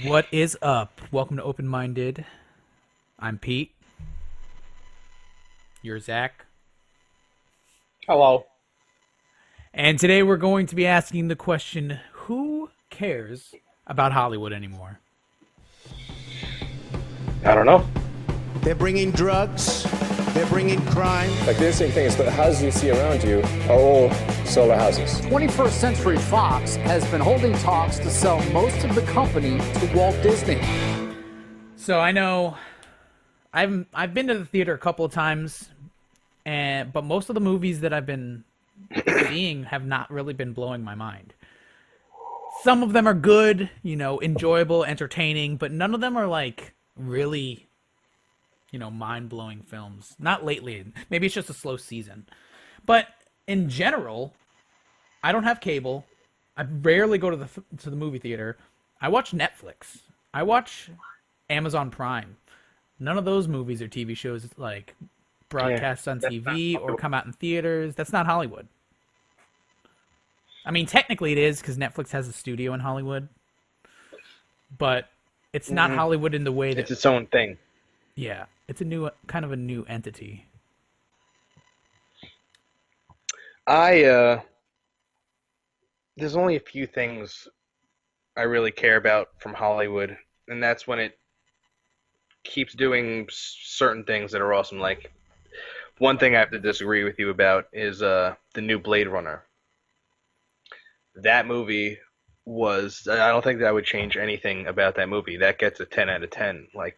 What is up? Welcome to Open Minded. I'm Pete. You're Zach. Hello. And today we're going to be asking the question, who cares about Hollywood anymore? I don't know. They're bringing drugs. They're bringing crime. Like the interesting thing is the houses you see around you are all solar houses. 21st Century Fox has been holding talks to sell most of the company to Walt Disney. So I know I've been to the theater a couple of times, but most of the movies that I've been seeing have not really been blowing my mind. Some of them are good, enjoyable, entertaining, but none of them are like really, mind-blowing films. Not lately. Maybe it's just a slow season. But in general, I don't have cable. I rarely go to the movie theater. I watch Netflix. I watch Amazon Prime. None of those movies or TV shows like broadcast on TV or come out in theaters. That's not Hollywood. I mean, technically it is because Netflix has a studio in Hollywood, but it's not Hollywood in the way that It's its own thing. yeah, it's a new entity. There's only a few things I really care about from Hollywood, and that's when it keeps doing certain things that are awesome. Like, one thing I have to disagree with you about is the new Blade Runner. That movie I don't think that I would change anything about that movie. That gets a 10 out of 10. Like,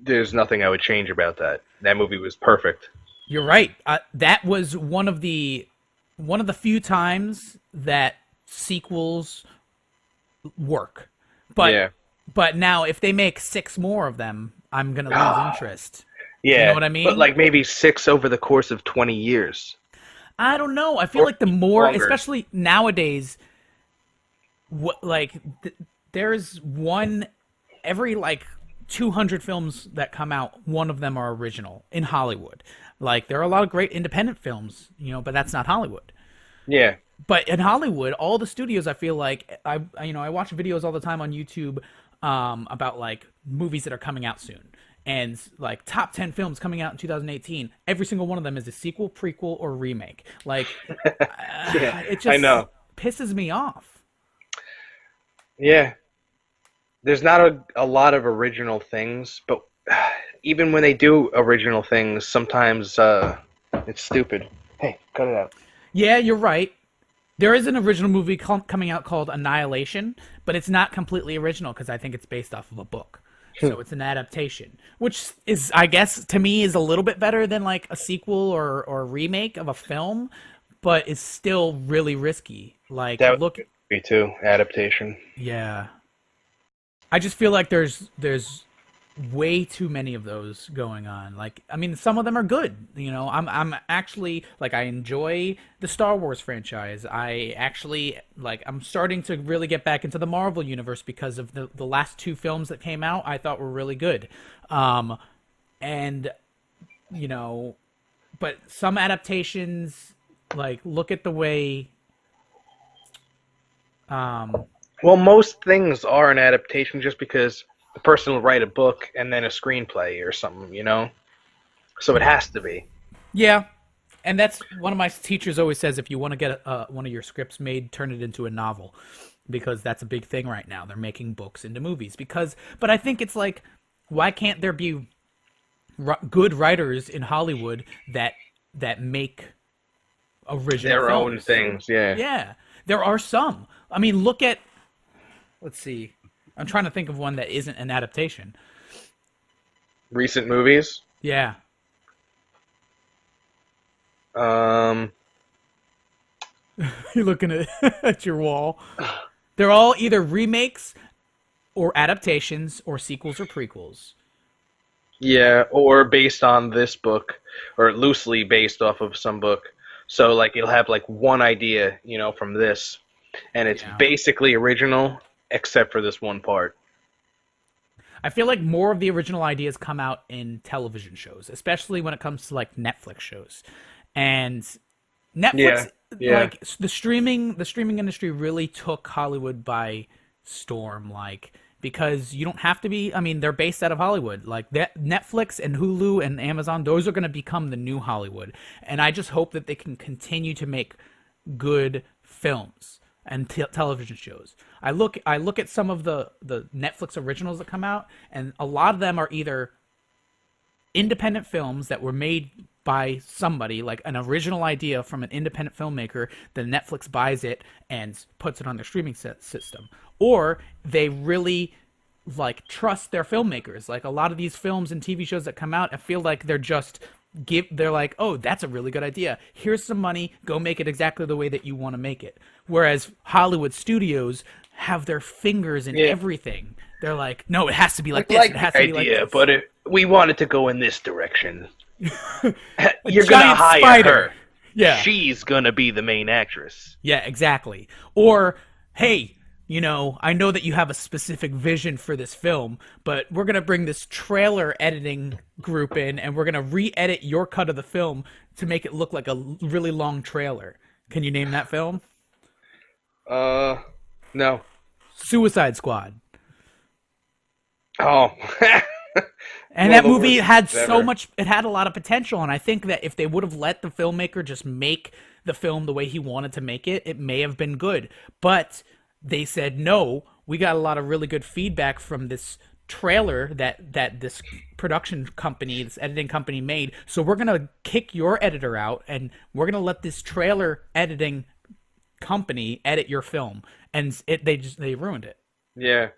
there's nothing I would change about that. That movie was perfect. You're right. That was one of the few times that sequels work. But Yeah. but now if they make 6 more of them, I'm gonna lose interest. Yeah. You know what I mean? But like maybe 6 over the course of 20 years. I don't know. I feel like the more, longer. especially nowadays, there's one every 200 films that come out, one of them are original in Hollywood. Like, there are a lot of great independent films, but that's not Hollywood. Yeah. But in Hollywood, all the studios, I feel like I watch videos all the time on YouTube about movies that are coming out soon, and top 10 films coming out in 2018. Every single one of them is a sequel, prequel, or remake. Yeah, it just I know. pisses me off. Yeah. There's not a lot of original things, but even when they do original things, sometimes it's stupid. Hey, cut it out. Yeah, you're right. There is an original movie coming out called Annihilation, but it's not completely original because I think it's based off of a book. So it's an adaptation, which is, I guess, to me, is a little bit better than a sequel or a remake of a film, but it's still really risky. That would be too, adaptation. Yeah. I just feel like there's way too many of those going on. Some of them are good. I'm actually I enjoy the Star Wars franchise. I actually I'm starting to really get back into the Marvel universe because of the last 2 films that came out. I thought were really good. And but some adaptations, look at the way Well, most things are an adaptation just because the person will write a book and then a screenplay or something. So it has to be. yeah. And that's one of my teachers always says, if you want to get one of your scripts made, turn it into a novel, because that's a big thing right now. They're making books into movies but I think it's why can't there be good writers in Hollywood that make original Their own films? things, yeah. Yeah, there are some. I mean, look at, let's see. I'm trying to think of one that isn't an adaptation. Recent movies. Yeah. Um, You're looking at your wall. They're all either remakes or adaptations or sequels or prequels. yeah, or based on this book, or loosely based off of some book. So you'll have one idea, from this, and it's Yeah. basically original except for this one part. I feel like more of the original ideas come out in television shows, especially when it comes to Netflix shows. And Netflix, Yeah. the streaming industry really took Hollywood by storm, because you don't have to be. I mean, they're based out of Hollywood. Like that, Netflix and Hulu and Amazon, those are going to become the new Hollywood. And I just hope that they can continue to make good films and television shows. I look at some of the Netflix originals that come out, and a lot of them are either independent films that were made by somebody, like an original idea from an independent filmmaker, then Netflix buys it and puts it on their streaming system. Or they really like trust their filmmakers. Like a lot of these films and TV shows that come out, I feel like they're like, oh, that's a really good idea. Here's some money, go make it exactly the way that you want to make it. Whereas Hollywood studios have their fingers in everything. They're like, no, it has to be like this. It has to be like this. But we want it to go in this direction. You're gonna giant hire spider. her. Yeah. She's gonna be the main actress. Yeah, exactly. Or, hey, I know that you have a specific vision for this film, but we're going to bring this trailer editing group in, and we're going to re-edit your cut of the film to make it look like a really long trailer. Can you name that film? No. Suicide Squad. Oh. And Well, that movie had ever. it had a lot of potential, and I think that if they would have let the filmmaker just make the film the way he wanted to make it, it may have been good. But they said, no, we got a lot of really good feedback from this trailer that this production company, this editing company made, so we're going to kick your editor out, and we're going to let this trailer editing company edit your film. And they ruined it. Yeah.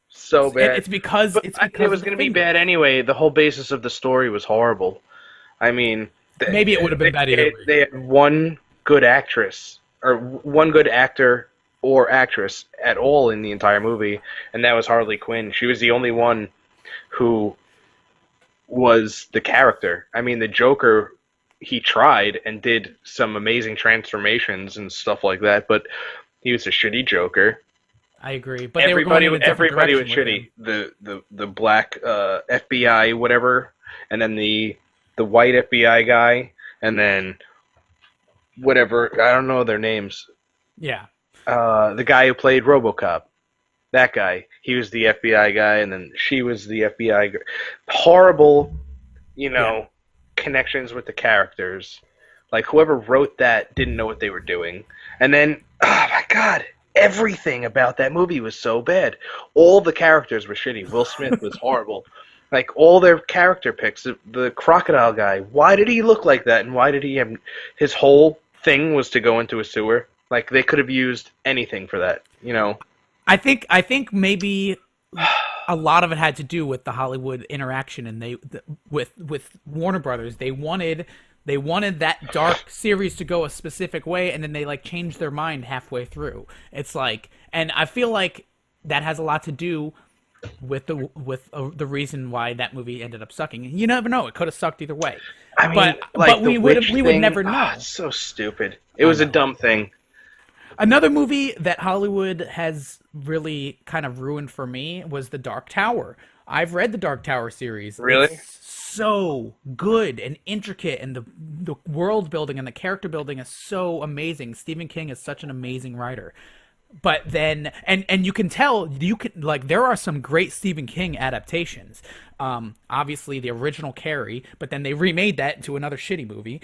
So bad. It's because it was going to be bad anyway. The whole basis of the story was horrible. I mean, maybe it would have been bad either way. They had one good actress or one good actor or actress at all in the entire movie, and that was Harley Quinn. She was the only one who was the character. I mean, the Joker, he tried and did some amazing transformations and stuff like that, but he was a shitty Joker. I agree, but everybody was everybody shitty. The black FBI whatever, and then the white FBI guy, and then whatever, I don't know their names. Yeah. The guy who played RoboCop, that guy, he was the FBI guy, and then she was the FBI girl. Horrible, connections with the characters. Like whoever wrote that didn't know what they were doing, and then oh my god. Everything about that movie was so bad. All the characters were shitty. Will Smith was horrible. Like, all their character picks. The crocodile guy, why did he look like that? And why did he have... His whole thing was to go into a sewer. Like, they could have used anything for that, I think maybe a lot of it had to do with the Hollywood interaction, and with Warner Brothers. They wanted that dark series to go a specific way, and then they changed their mind halfway through. It's like, and I feel like that has a lot to do with the reason why that movie ended up sucking. You never know; it could have sucked either way. I mean, but we would never know. It's so stupid. It was a dumb thing. Another movie that Hollywood has really kind of ruined for me was The Dark Tower. I've read the Dark Tower series. Really? It's so good and intricate, and the world building and the character building is so amazing. Stephen King is such an amazing writer. But then, and you can tell, there are some great Stephen King adaptations. Obviously the original Carrie, but then they remade that into another shitty movie.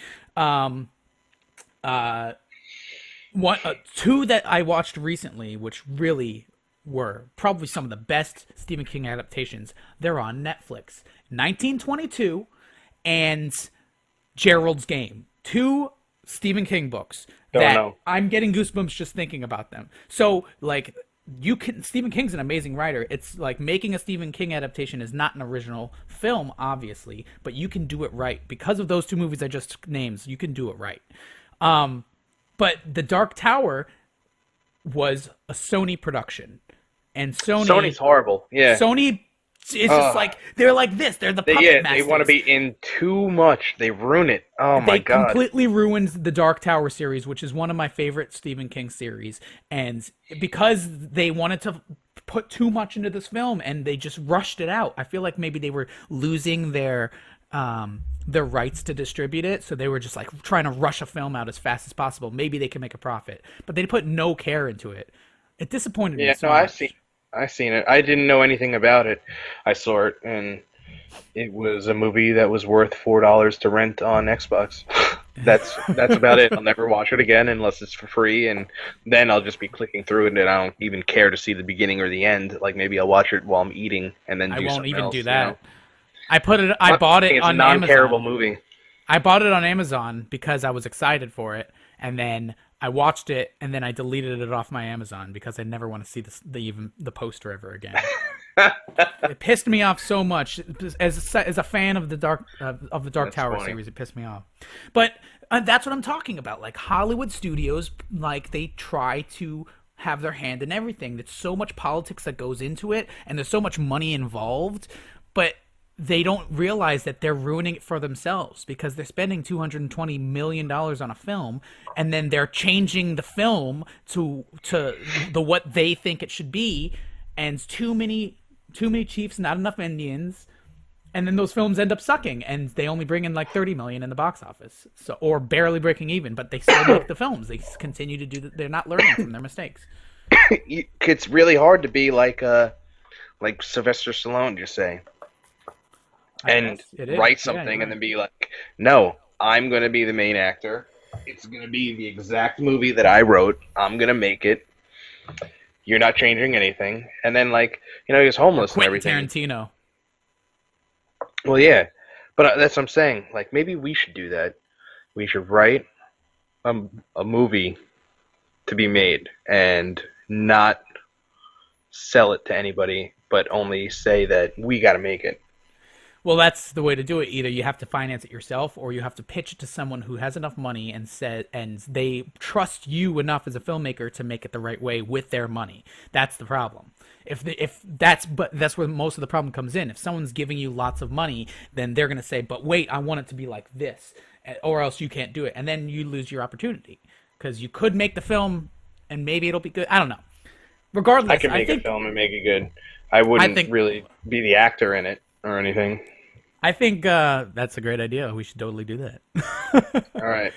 Two that I watched recently, which really were probably some of the best Stephen King adaptations. They're on Netflix. 1922 and Gerald's Game. Two Stephen King books that I'm getting goosebumps just thinking about them. So, Stephen King's an amazing writer. It's like making a Stephen King adaptation is not an original film, obviously, but you can do it right. Because of those two movies I just named, you can do it right. But The Dark Tower was a Sony production. And Sony's horrible. Yeah. Sony is just they're like this. They're the puppet masters. They want to be in too much. They ruin it. Oh my god. They completely ruined the Dark Tower series, which is one of my favorite Stephen King series. And because they wanted to put too much into this film and they just rushed it out, I feel like maybe they were losing their rights to distribute it, so they were just trying to rush a film out as fast as possible. Maybe they can make a profit, but they put no care into it. It disappointed me so much. I seen it. I didn't know anything about it. I saw it, and it was a movie that was worth $4 to rent on Xbox. That's about it. I'll never watch it again unless it's for free, and then I'll just be clicking through it, and I don't even care to see the beginning or the end. Like maybe I'll watch it while I'm eating, and then I do won't something even else, do that. You know? I bought it It's a on non-terrible Amazon. movie. I bought it on Amazon because I was excited for it, and then I watched it, and then I deleted it off my Amazon because I never want to see even the poster ever again. It pissed me off so much. As a fan of the Dark That's Tower funny. series, it pissed me off. But that's what I'm talking about. Like Hollywood studios, like they try to have their hand in everything. There's so much politics that goes into it, and there's so much money involved, but they don't realize that they're ruining it for themselves because they're spending $220 million on a film, and then they're changing the film to what they think it should be, and too many chiefs, not enough Indians, and then those films end up sucking, and they only bring in like 30 million in the box office, so or barely breaking even, but they still make the films. They continue to do that. They're not learning from their mistakes. It's really hard to be like Sylvester Stallone, just say, and guess it is. write Yeah, something you're and then be like, no, I'm going to be the main actor. It's going to be the exact movie that I wrote. I'm going to make it. You're not changing anything. And then, like, he was homeless and Quentin everything. Tarantino. Well, yeah. But that's what I'm saying. Like, maybe we should do that. We should write a movie to be made and not sell it to anybody, but only say that we got to make it. Well, that's the way to do it. Either you have to finance it yourself, or you have to pitch it to someone who has enough money and they trust you enough as a filmmaker to make it the right way with their money. That's the problem. That's where most of the problem comes in. If someone's giving you lots of money, then they're gonna say, "But wait, I want it to be like this," or else you can't do it, and then you lose your opportunity because you could make the film and maybe it'll be good. I don't know. Regardless, I can make a film and make it good. I wouldn't really be the actor in it or anything. I think that's a great idea. We should totally do that. All right.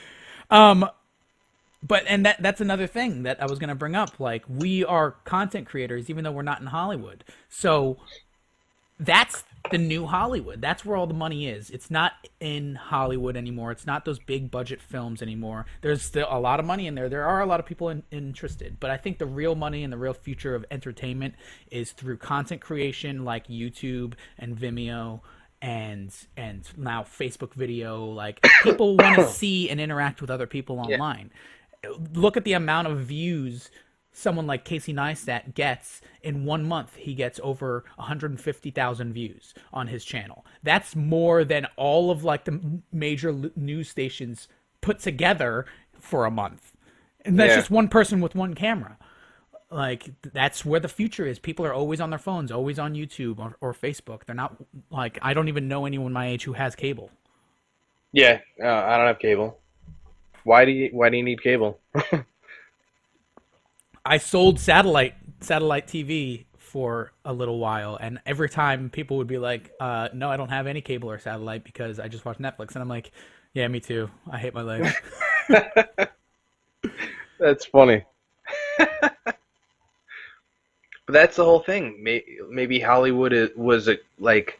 But that's another thing that I was going to bring up. Like, we are content creators, even though we're not in Hollywood. So that's the new Hollywood. That's where all the money is. It's not in Hollywood anymore. It's not those big budget films anymore. There's still a lot of money in there. There are a lot of people interested. But I think the real money and the real future of entertainment is through content creation like YouTube and Vimeo and now Facebook video. Like, people want to see and interact with other people online. Look at the amount of views someone like Casey Neistat gets in 1 month. He gets over 150,000 views on his channel. That's more than all of like the major news stations put together for a month. And that's just one person with one camera. Like, that's where the future is. People are always on their phones, always on YouTube or Facebook. They're not like, I don't even know anyone my age who has cable. Yeah, I don't have cable. Why do you need cable? I sold satellite TV for a little while, and every time people would be like, no, I don't have any cable or satellite because I just watch Netflix. And I'm like, yeah, me too. I hate my life. That's funny. But that's the whole thing. Maybe Hollywood was like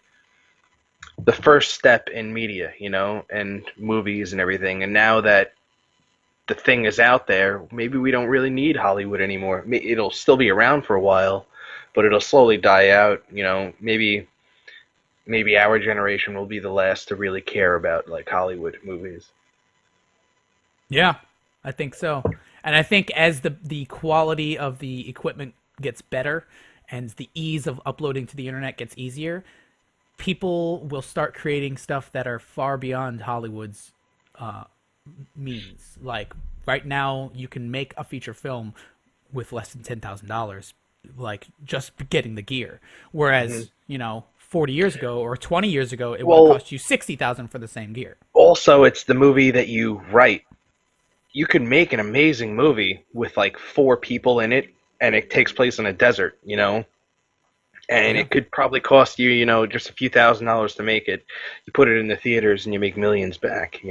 the first step in media, and movies and everything. And now that the thing is out there, maybe we don't really need Hollywood anymore. It'll still be around for a while, but it'll slowly die out. Maybe our generation will be the last to really care about like Hollywood movies. Yeah, I think so. And I think as the quality of the equipment gets better and the ease of uploading to the internet gets easier, people will start creating stuff that are far beyond Hollywood's means. Like, right now, you can make a feature film with less than $10,000, like just getting the gear. Whereas, 40 years ago or 20 years ago, it would cost you $60,000 for the same gear. Also, it's the movie that you write. You could make an amazing movie with like 4 people in it, and it takes place in a desert, and it could probably cost you, just a few $1,000s to make it. You put it in the theaters and you make millions back,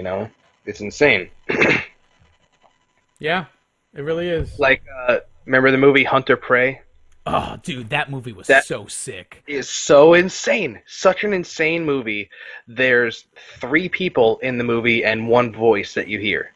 It's insane. Yeah, it really is. Like, remember the movie Hunter Prey? Oh, dude, that movie was so sick. Is so insane. Such an insane movie. There's 3 people in the movie and 1 voice that you hear.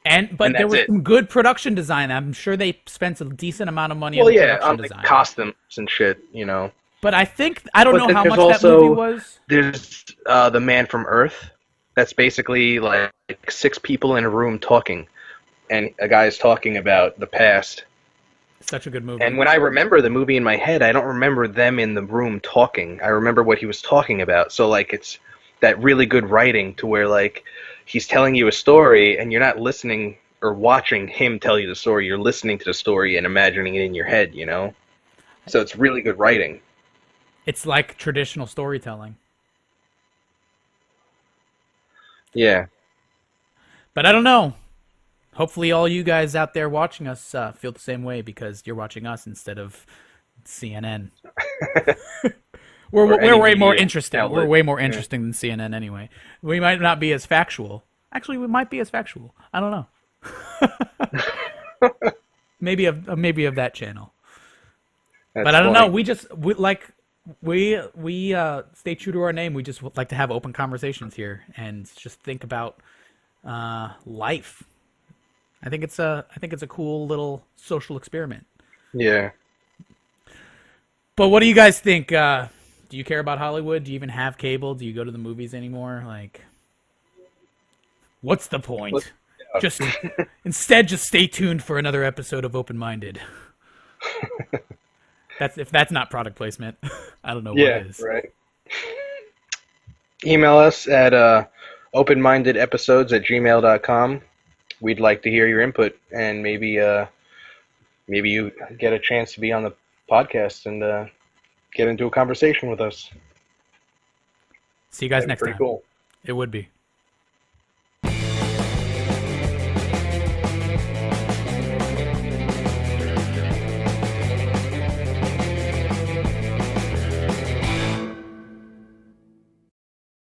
But And there that's was it. some good production design. I'm sure they spent a decent amount of money Well, on the yeah, production on the design. costumes and shit, you know. But I don't But know then how there's much that also- movie was. There's The Man from Earth. That's basically like 6 people in a room talking, and a guy is talking about the past. Such a good movie. And when I remember the movie in my head, I don't remember them in the room talking. I remember what he was talking about. So like it's that really good writing to where like he's telling you a story and you're not listening or watching him tell you the story. You're listening to the story and imagining it in your head, you know? So it's really good writing. It's like traditional storytelling. Yeah. But I don't know. Hopefully all you guys out there watching us feel the same way because you're watching us instead of CNN. we're any way more media interesting. outlet. We're way more interesting than CNN anyway. We might not be as factual. Actually, we might be as factual. I don't know. maybe of that channel. That's But I don't funny. know. We stay true to our name. We just like to have open conversations here and just think about life. I think it's a cool little social experiment. Yeah. But what do you guys think? Do you care about Hollywood? Do you even have cable? Do you go to the movies anymore? Like, what's the point? Just instead, just stay tuned for another episode of Open Minded. If that's not product placement, I don't know what Yeah, is. right. Email us at openmindedepisodes@gmail.com. We'd like to hear your input, and maybe you get a chance to be on the podcast and get into a conversation with us. See you guys That'd be next pretty time. cool. It would be.